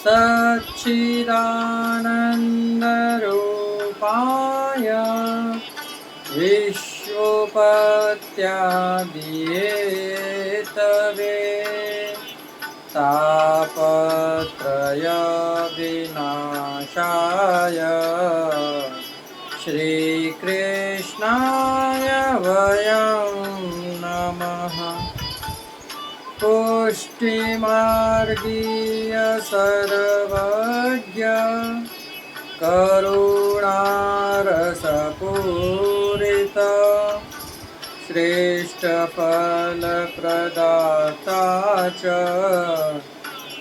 सच्चिदानन्दरूपाय विश्वोपत्यादिहेतवे तापत्रयविनाशाय श्रीकृष्णाय वयं नमः। पुष्टिमार्गीय सर्वज्ञ करुणारसपूरित श्रेष्ठफलप्रदाता च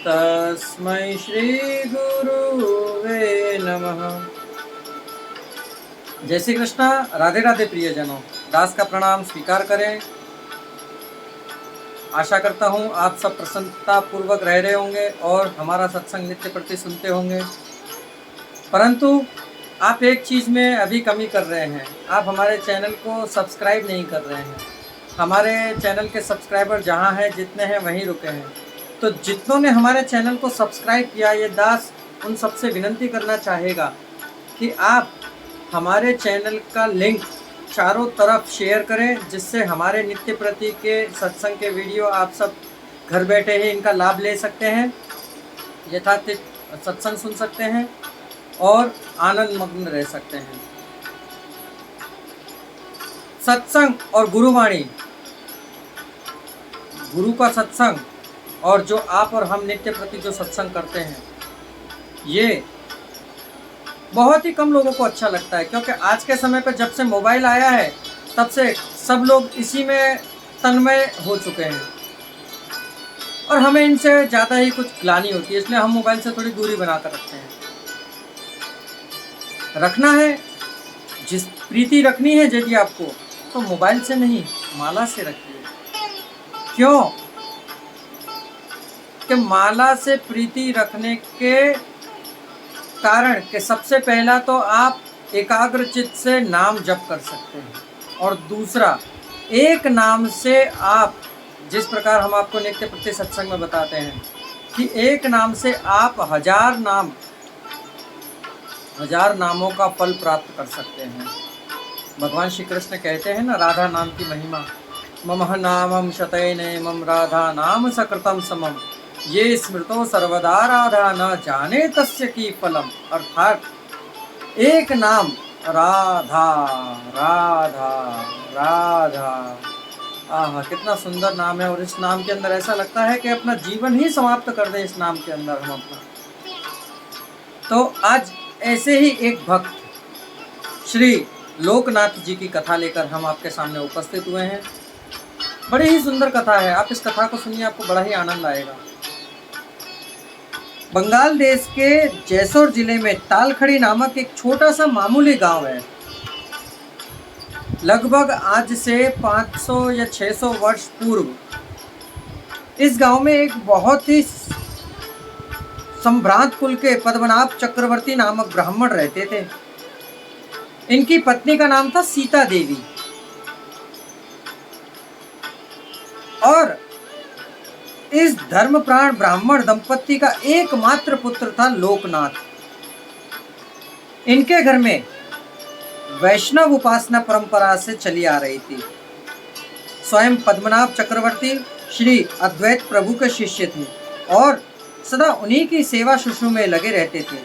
तस्मै श्रीगुरुवे नमः। जय श्री कृष्णा। राधे राधे प्रियजनों, दास का प्रणाम स्वीकार करें। आशा करता हूँ आप सब प्रसन्नता पूर्वक रह रहे होंगे और हमारा सत्संग नित्य प्रति सुनते होंगे। परंतु आप एक चीज़ में अभी कमी कर रहे हैं, आप हमारे चैनल को सब्सक्राइब नहीं कर रहे हैं। हमारे चैनल के सब्सक्राइबर जहाँ हैं जितने हैं वहीं रुके हैं। तो जितनों ने हमारे चैनल को सब्सक्राइब किया, ये दास उन सबसे विनती करना चाहेगा कि आप हमारे चैनल का लिंक चारों तरफ शेयर करें, जिससे हमारे नित्य प्रति के सत्संग के वीडियो आप सब घर बैठे ही इनका लाभ ले सकते हैं, यथाचित सत्संग सुन सकते हैं और आनंद मग्न रह सकते हैं। सत्संग और गुरुवाणी, गुरु का सत्संग और जो आप और हम नित्य प्रति जो सत्संग करते हैं, ये बहुत ही कम लोगों को अच्छा लगता है, क्योंकि आज के समय पर जब से मोबाइल आया है तब से सब लोग इसी में तन्मय हो चुके हैं और हमें इनसे ज़्यादा ही कुछ ग्लानि होती है, इसलिए हम मोबाइल से थोड़ी दूरी बनाकर रखते हैं। रखना है, जिस प्रीति रखनी है यदि आपको, तो मोबाइल से नहीं माला से रखिए। क्यों? कि माला से प्रीति रखने के कारण कि सबसे पहला तो आप एकाग्र चित्त से नाम जप कर सकते हैं, और दूसरा एक नाम से आप, जिस प्रकार हम आपको नित्य प्रति सत्संग में बताते हैं कि एक नाम से आप हजार नामों का फल प्राप्त कर सकते हैं। भगवान श्री कृष्ण कहते हैं ना, राधा नाम की महिमा, मम नामम शतैनेमं राधा नाम सकृतं समम, ये स्मृतो सर्वदा राधा न जाने तस्य की फलम। अर्थात एक नाम राधा राधा राधा, आहा कितना सुंदर नाम है। और इस नाम के अंदर ऐसा लगता है कि अपना जीवन ही समाप्त कर दें इस नाम के अंदर हम अपना। तो आज ऐसे ही एक भक्त श्री लोकनाथ जी की कथा लेकर हम आपके सामने उपस्थित हुए हैं। बड़ी ही सुंदर कथा है, आप इस कथा को सुनिए, आपको बड़ा ही आनंद आएगा। बंगाल देश के जैसोर जिले में तालखड़ी नामक एक छोटा सा मामूली गांव है। लगभग आज से 500 या 600 वर्ष पूर्व इस गांव में एक बहुत ही संभ्रांत कुल के पद्मनाभ चक्रवर्ती नामक ब्राह्मण रहते थे। इनकी पत्नी का नाम था सीता देवी और इस धर्मप्राण ब्राह्मण दंपत्ति का एकमात्र पुत्र था लोकनाथ। इनके घर में वैष्णव उपासना परंपरा से चली आ रही थी। स्वयं पद्मनाभ चक्रवर्ती श्री अद्वैत प्रभु के शिष्य थे और सदा उन्हीं की सेवा शुश्रू में लगे रहते थे।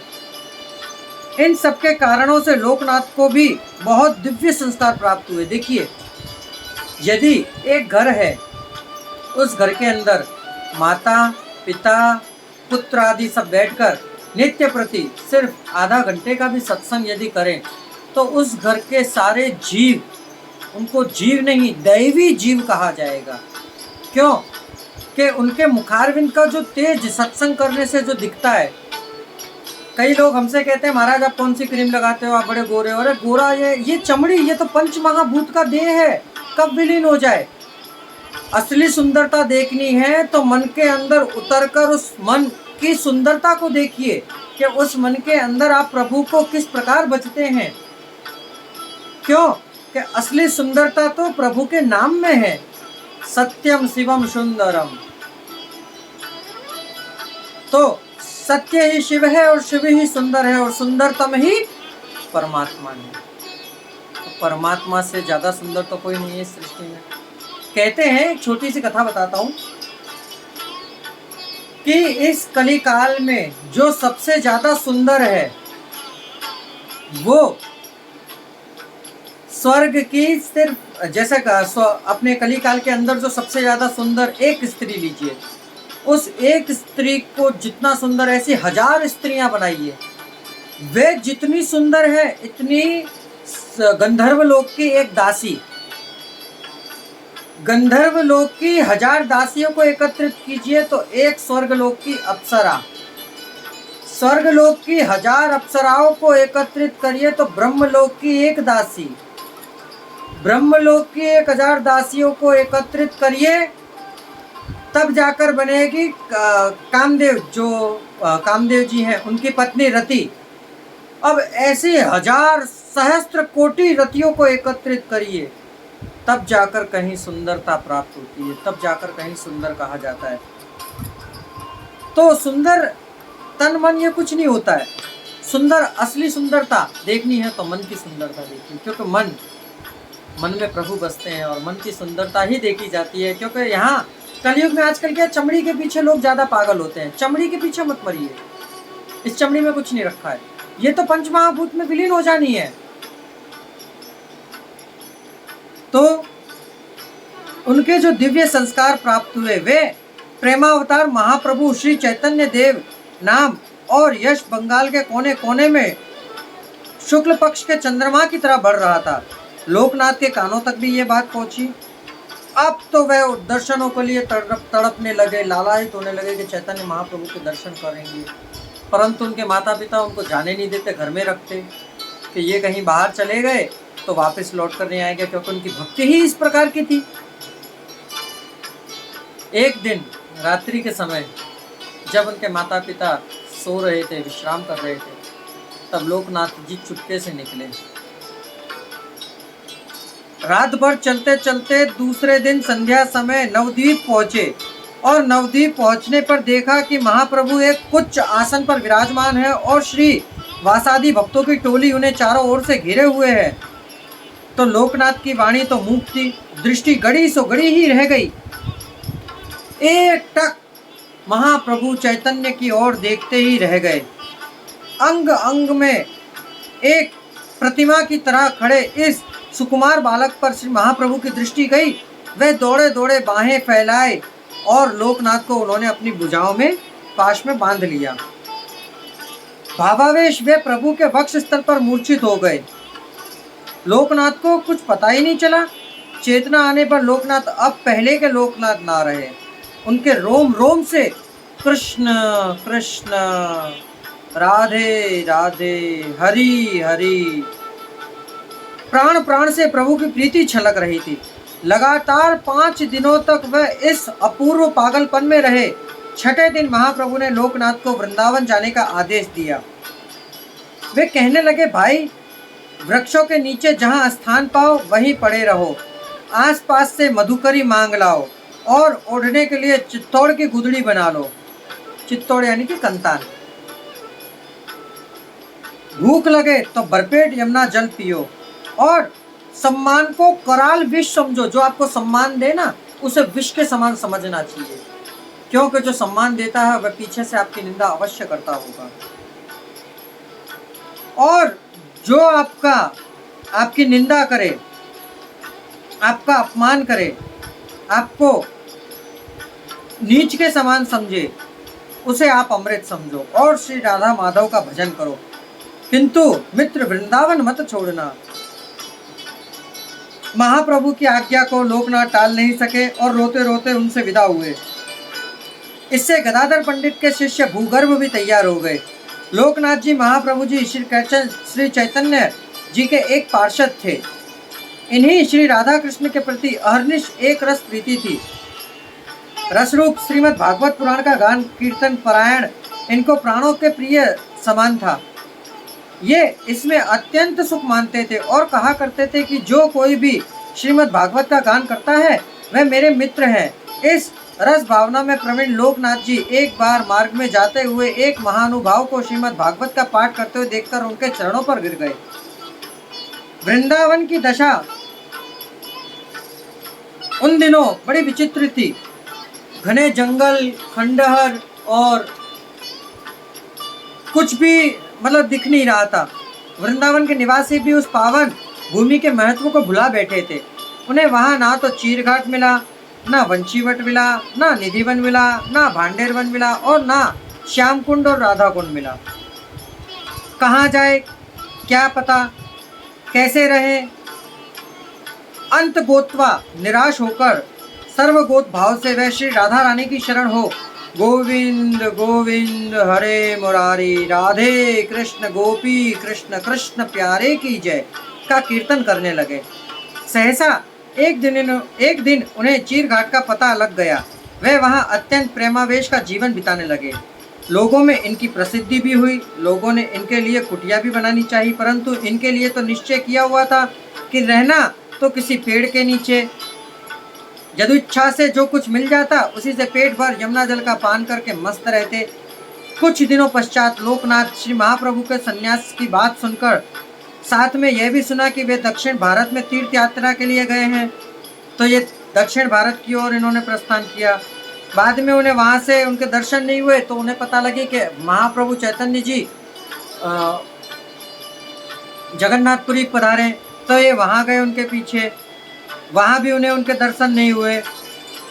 इन सबके कारणों से लोकनाथ को भी बहुत दिव्य संस्कार प्राप्त हुए। देखिए, यदि एक घर है, उस घर के अंदर माता पिता पुत्र आदि सब बैठकर नित्य प्रति सिर्फ आधा घंटे का भी सत्संग यदि करें, तो उस घर के सारे जीव, उनको जीव नहीं दैवी जीव कहा जाएगा। क्यों? कि उनके मुखारविंद का जो तेज सत्संग करने से जो दिखता है। कई लोग हमसे कहते हैं, महाराज आप कौन सी क्रीम लगाते हो, आप बड़े गोरे हो। अरे गोरा, ये चमड़ी, ये तो पंच महाभूत का देह है, कब विलीन हो जाए। असली सुंदरता देखनी है तो मन के अंदर उतरकर उस मन की सुंदरता को देखिए कि उस मन के अंदर आप प्रभु को किस प्रकार भजते हैं। क्यों? कि असली सुंदरता तो प्रभु के नाम में है, सत्यम शिवम सुंदरम। तो सत्य ही शिव है और शिव ही सुंदर है और सुंदरतम ही परमात्मा है। तो परमात्मा से ज्यादा सुंदर तो कोई नहीं है इस सृष्टि में। कहते हैं, एक छोटी सी कथा बताता हूं कि इस कली काल में जो सबसे ज्यादा सुंदर है वो स्वर्ग की सिर्फ, जैसे अपने कली काल के अंदर जो सबसे ज्यादा सुंदर एक स्त्री लीजिए, उस एक स्त्री को जितना सुंदर ऐसी 1000 स्त्रियां बनाइए, वे जितनी सुंदर है इतनी गंधर्व लोक की एक दासी, गंधर्व लोक की 1000 दासियों को एकत्रित कीजिए तो एक स्वर्ग लोक की अप्सरा, स्वर्ग लोक की 1000 अप्सराओं को एकत्रित करिए तो ब्रह्मलोक की एक दासी, ब्रह्मलोक की 1000 दासियों को एकत्रित करिए तब जाकर बनेगी कामदेव, जो कामदेव जी हैं उनकी पत्नी रति। अब ऐसे 1000 सहस्त्र कोटि रतियों को एकत्रित करिए तब जाकर कहीं सुंदरता प्राप्त होती है, तब जाकर कहीं सुंदर कहा जाता है। तो सुंदर तन मन ये कुछ नहीं होता है। सुंदर, असली सुंदरता देखनी है तो मन की सुंदरता देखनी, क्योंकि मन में प्रभु बसते हैं और मन की सुंदरता ही देखी जाती है। क्योंकि यहाँ कलयुग में आजकल क्या, चमड़ी के पीछे लोग ज्यादा पागल होते हैं। चमड़ी के पीछे मत मरिए, इस चमड़ी में कुछ नहीं रखा है, ये तो पंचमहाभूत में विलीन हो जानी है। तो उनके जो दिव्य संस्कार प्राप्त हुए वे प्रेमावतार महाप्रभु श्री चैतन्य देव नाम और यश बंगाल के कोने कोने में शुक्ल पक्ष के चंद्रमा की तरह बढ़ रहा था। लोकनाथ के कानों तक भी ये बात पहुंची। अब तो वह दर्शनों के लिए तड़पने लगे, लालायित होने लगे कि चैतन्य महाप्रभु के दर्शन करेंगे। परंतु उनके माता पिता उनको जाने नहीं देते, घर में रखते कि ये कहीं बाहर चले गए तो वापस लौट कर नहीं आएंगे, क्योंकि उनकी भक्ति ही इस प्रकार की थी। एक दिन रात्रि के समय जब उनके माता पिता सो रहे थे, विश्राम कर रहे थे, तब लोकनाथ जी चुपके से निकले। रात भर चलते चलते दूसरे दिन संध्या समय नवद्वीप पहुंचे और नवद्वीप पहुंचने पर देखा कि महाप्रभु एक उच्च आसन पर विराजमान है और श्री वासादि भक्तों की टोली उन्हें चारों ओर से घिरे हुए है। तो लोकनाथ की वाणी तो मूक थी, दृष्टि गड़ी सो गड़ी ही रह गई। एक टक महाप्रभु चैतन्य की ओर देखते ही रह गए। अंग अंग में एक प्रतिमा की तरह खड़े इस सुकुमार बालक पर श्री महाप्रभु की दृष्टि गई। वह दौड़े दौड़े बाहें फैलाए और लोकनाथ को उन्होंने अपनी भुजाओं में पाश में बांध लिया। भावावेश वे प्रभु के वक्ष स्थल पर मूर्छित हो गए। लोकनाथ को कुछ पता ही नहीं चला। चेतना आने पर लोकनाथ अब पहले के लोकनाथ ना रहे। उनके रोम रोम से कृष्ण कृष्ण, राधे राधे, हरि हरि, प्राण प्राण से प्रभु की प्रीति छलक रही थी। लगातार 5 दिनों तक वह इस अपूर्व पागलपन में रहे। छठे दिन महाप्रभु ने लोकनाथ को वृंदावन जाने का आदेश दिया। वे कहने लगे, भाई वृक्षों के नीचे जहाँ स्थान पाओ वहीं पड़े रहो, आसपास से मधुकरी मांग लाओ और ओढ़ने के लिए चित्तौड़ की गुदड़ी बना लो। चित्तौड़ यानी कि कंतान। भूख लगे तो भरपेट यमुना जल पियो और सम्मान को कराल विष समझो। जो आपको सम्मान दे ना, उसे विष के समान समझना चाहिए, क्योंकि जो सम्मान देता है वह पीछे से आपकी निंदा अवश्य करता होगा। और जो आपकी निंदा करे, आपका अपमान करे, आपको नीच के समान समझे, उसे आप अमृत समझो और श्री राधा माधव का भजन करो। किंतु मित्र वृंदावन मत छोड़ना। महाप्रभु की आज्ञा को लोकनाथ टाल नहीं सके और रोते रोते उनसे विदा हुए। इससे गदाधर पंडित के शिष्य भूगर्भ भी तैयार हो गए। लोकनाथ जी महाप्रभु जी श्री चैतन्य जी के एक पार्षद थे। इन्हीं श्री राधा कृष्ण के प्रति अहर्निश एक रस प्रीति थी। रसरूप श्रीमद् भागवत पुराण का गान कीर्तन परायण इनको प्राणों के प्रिय समान था। ये इसमें अत्यंत सुख मानते थे और कहा करते थे कि जो कोई भी श्रीमद् भागवत का गान करता है वह मेरे मित्र हैं। इस रस भावना में प्रवीण लोकनाथ जी एक बार मार्ग में जाते हुए एक महानुभाव को श्रीमद् भागवत का पाठ करते हुए देखकर उनके चरणों पर गिर गए। वृंदावन की दशा उन दिनों बड़ी विचित्र थी। घने जंगल, खंडहर और कुछ भी मतलब दिख नहीं रहा था। वृंदावन के निवासी भी उस पावन भूमि के महत्व को भुला बैठे थे। उन्हें वहां ना तो चीरघाट मिला, ना वंशीवट मिला, ना निधिवन मिला, ना भांडेर वन मिला और ना श्याम कुंड और राधा कुंड मिला। कहाँ जाए, क्या पता, कैसे रहे। अंत गोत्वा निराश होकर सर्वगोत भाव से वह श्री राधा रानी की शरण हो गोविंद गोविंद हरे मुरारी राधे कृष्ण गोपी कृष्ण कृष्ण प्यारे की जय का कीर्तन करने लगे। सहसा एक दिन उन्हें चीरघाट का पता लग गया। वे वहां अत्यंत प्रेमावेश का जीवन बिताने लगे। लोगों में इनकी प्रसिद्धि भी हुई। लोगों ने इनके लिए कुटिया भी बनानी चाहिए, परंतु इनके लिए तो निश्चय किया हुआ था कि रहना तो किसी पेड़ के नीचे। यदुच्छा से जो कुछ मिल जाता उसी से पेट भर यमुना जल का पान करके मस्त रहते। कुछ दिनों पश्चात लोकनाथ श्री महाप्रभु के संन्यास की बात सुनकर साथ में यह भी सुना कि वे दक्षिण भारत में तीर्थ यात्रा के लिए गए हैं, तो ये दक्षिण भारत की ओर इन्होंने प्रस्थान किया। बाद में उन्हें वहाँ से उनके दर्शन नहीं हुए, तो उन्हें पता लगे कि महाप्रभु चैतन्य जी जगन्नाथपुरी पधारे, तो ये वहाँ गए उनके पीछे। वहाँ भी उन्हें उनके दर्शन नहीं हुए।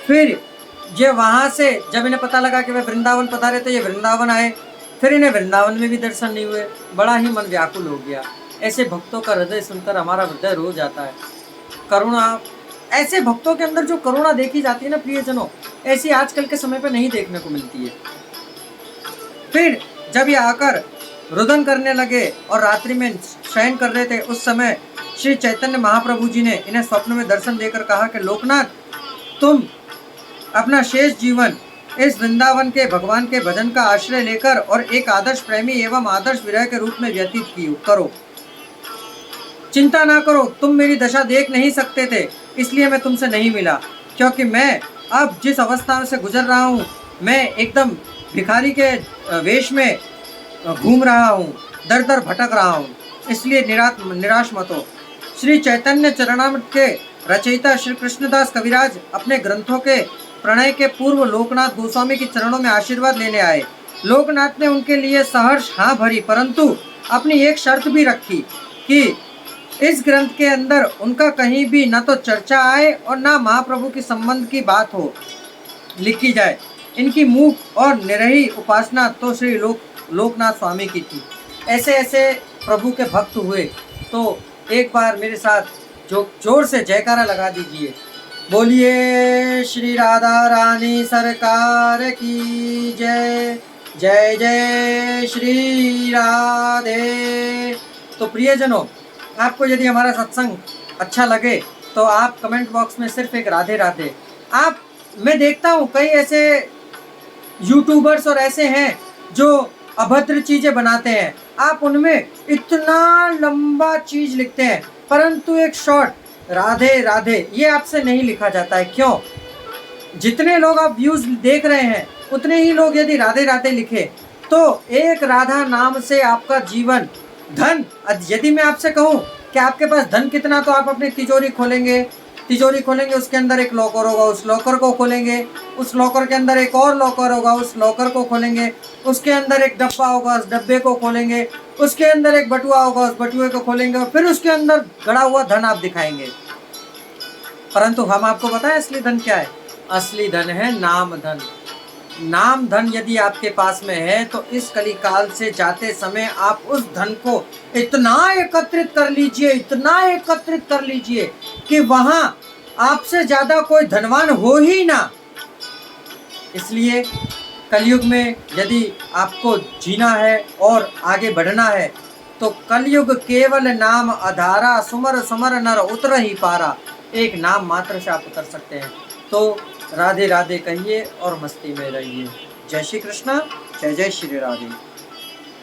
फिर जब वहाँ से जब इन्हें पता लगा कि वे वृंदावन पधारे, तो ये वृंदावन आए। फिर इन्हें वृंदावन में भी दर्शन नहीं हुए। बड़ा ही मन व्याकुल हो गया। ऐसे भक्तों का हृदय सुनकर हमारा हृदय रो जाता है। करुणा, ऐसे भक्तों के अंदर जो करुणा देखी जाती है ना प्रियजनों, ऐसी आजकल के समय पे नहीं देखने को मिलती है। फिर जब ये आकर रुदन करने लगे और रात्रि में शयन कर रहे थे, उस समय श्री चैतन्य महाप्रभु जी ने इन्हें स्वप्न में दर्शन देकर कहा कि लोकनाथ, तुम अपना शेष जीवन इस वृंदावन के भगवान के भजन का आश्रय लेकर और एक आदर्श प्रेमी एवं आदर्श विरह के रूप में व्यतीत करो। चिंता ना करो, तुम मेरी दशा देख नहीं सकते थे, इसलिए मैं तुमसे नहीं मिला, क्योंकि मैं अब जिस अवस्था से गुजर रहा हूँ, मैं एकदम भिखारी के वेश में घूम रहा हूँ, दर दर भटक रहा हूँ, इसलिए निराश मत हो। श्री चैतन्य चरणामृत के रचयिता श्री कृष्णदास कविराज अपने ग्रंथों के प्रणय के पूर्व लोकनाथ गोस्वामी के चरणों में आशीर्वाद लेने आए। लोकनाथ ने उनके लिए सहर्ष हाँ भरी, परंतु अपनी एक शर्त भी रखी कि इस ग्रंथ के अंदर उनका कहीं भी न तो चर्चा आए और न महाप्रभु के संबंध की बात हो लिखी जाए। इनकी मूक और निरही उपासना तो श्री लोकनाथ स्वामी की थी। ऐसे ऐसे प्रभु के भक्त हुए। तो एक बार मेरे साथ जोर से जयकारा लगा दीजिए। बोलिए श्री राधा रानी सरकार की जय। जय जय श्री राधे। तो प्रियजनों, आपको यदि हमारा सत्संग अच्छा लगे तो आप कमेंट बॉक्स में सिर्फ एक राधे राधे। मैं देखता हूँ कई ऐसे यूट्यूबर्स और ऐसे हैं जो अभद्र चीजें बनाते हैं, आप उनमें इतना लंबा चीज लिखते हैं, परंतु एक शॉर्ट राधे राधे ये आपसे नहीं लिखा जाता है। क्यों? जितने लोग आप व्यूज देख रहे हैं उतने ही लोग यदि राधे राधे लिखे तो एक राधा नाम से आपका जीवन धन। यदि मैं आपसे कहूँ कि आपके पास धन कितना, तो आप अपनी तिजोरी खोलेंगे, उसके अंदर एक लॉकर होगा, उस लॉकर को खोलेंगे, उस लॉकर के अंदर एक और लॉकर होगा, उस लॉकर को खोलेंगे, उसके अंदर एक डब्बा होगा, उस डब्बे को खोलेंगे, उसके अंदर एक बटुआ होगा, उस बटुए को खोलेंगे और फिर उसके अंदर गड़ा हुआ धन आप दिखाएंगे। परंतु हम आपको बताएं असली धन क्या है? असली धन है नाम धन। नाम धन यदि आपके पास में है तो इस कलिकाल से जाते समय आप उस धन को इतना एकत्रित कर लीजिए कि वहां आपसे ज्यादा कोई धनवान हो ही ना। इसलिए कलयुग में यदि आपको जीना है और आगे बढ़ना है तो कलयुग केवल नाम आधारा, सुमर सुमर नर उतर ही पारा। एक नाम मात्र से आप उतर सकते हैं। तो राधे राधे कहिए और मस्ती में रहिए। जय श्री कृष्णा, जय जय श्री राधे।